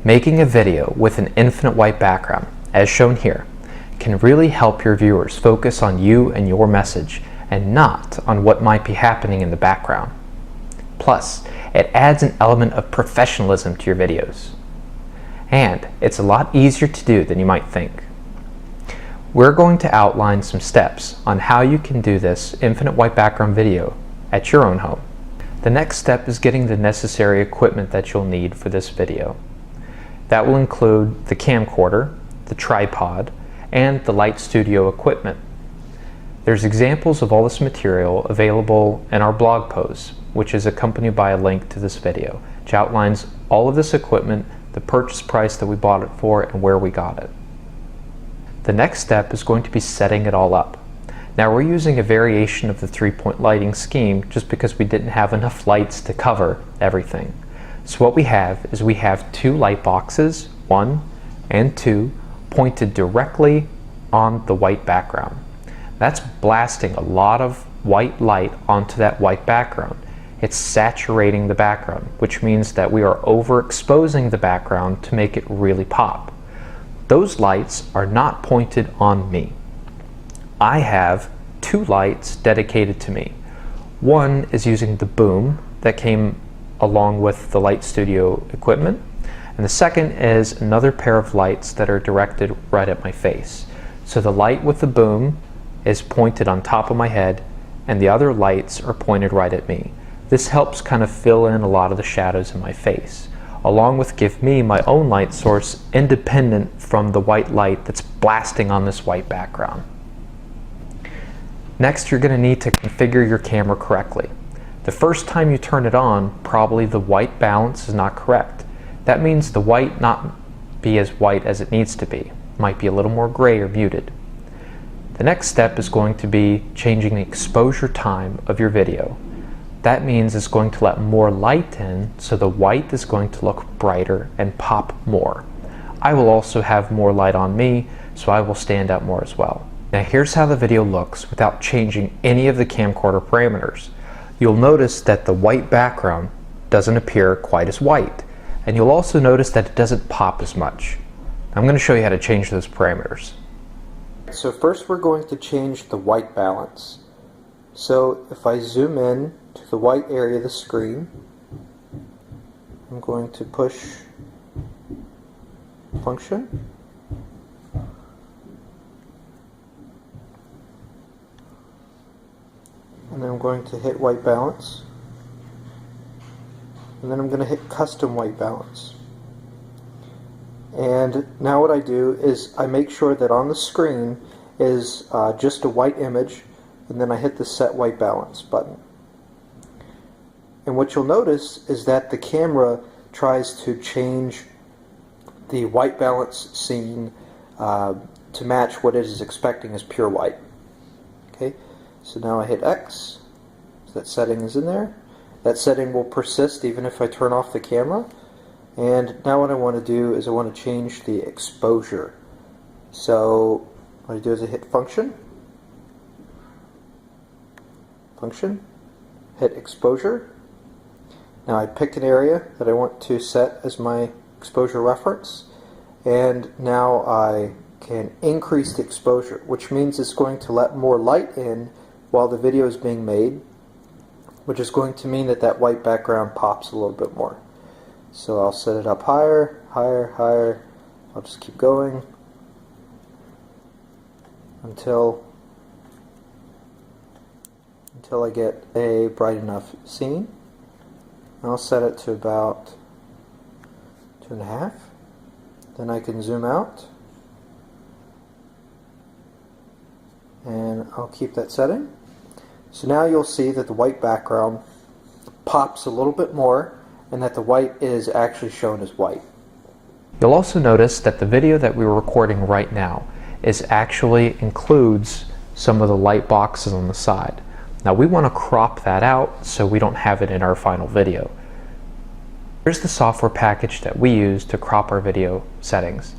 Making a video with an infinite white background, as shown here, can really help your viewers focus on you and your message and not on what might be happening in the background. Plus, it adds an element of professionalism to your videos. And it's a lot easier to do than you might think. We're going to outline some steps on how you can do this infinite white background video at your own home. The next step is getting the necessary equipment that you'll need for this video. That will include the camcorder, the tripod, and the Light Studio equipment. There's examples of all this material available in our blog post, which is accompanied by a link to this video, which outlines all of this equipment, the purchase price that we bought it for, and where we got it. The next step is going to be setting it all up. Now we're using a variation of the 3-point lighting scheme just because we didn't have enough lights to cover everything. So what we have is we have 2 light boxes, 1 and 2, pointed directly on the white background. That's blasting a lot of white light onto that white background. It's saturating the background, which means that we are overexposing the background to make it really pop. Those lights are not pointed on me. I have 2 lights dedicated to me. One is using the boom that came along with the Light Studio equipment, and the second is another pair of lights that are directed right at my face. So the light with the boom is pointed on top of my head, and the other lights are pointed right at me. This helps kind of fill in a lot of the shadows in my face, along with give me my own light source independent from the white light that's blasting on this white background. Next, you're going to need to configure your camera correctly. The first time you turn it on, probably the white balance is not correct. That means the white not be as white as it needs to be. It might be a little more gray or muted. The next step is going to be changing the exposure time of your video. That means it's going to let more light in, so the white is going to look brighter and pop more. I will also have more light on me, so I will stand out more as well. Now here's how the video looks without changing any of the camcorder parameters. You'll notice that the white background doesn't appear quite as white, and you'll also notice that it doesn't pop as much. I'm going to show you how to change those parameters. So first we're going to change the white balance. So if I zoom in to the white area of the screen, I'm going to push function. And then I'm going to hit white balance. And then I'm going to hit custom white balance. And now what I do is I make sure that on the screen is just a white image, and then I hit the set white balance button. And what you'll notice is that the camera tries to change the white balance scene to match what it is expecting as pure white. Okay, so now I hit X, so that setting is in there. That setting will persist even if I turn off the camera. And now what I want to do is I want to change the exposure. So what I do is I hit function, hit exposure. Now I pick an area that I want to set as my exposure reference, and now I can increase the exposure, which means it's going to let more light in while the video is being made, which is going to mean that that white background pops a little bit more. So I'll set it up higher, higher, higher. I'll just keep going until I get a bright enough scene. I'll set it to about 2.5. Then I can zoom out, and I'll keep that setting. So now you'll see that the white background pops a little bit more, and that the white is actually shown as white. You'll also notice that the video that we're recording right now actually includes some of the light boxes on the side. Now we want to crop that out so we don't have it in our final video. Here's the software package that we use to crop our video settings.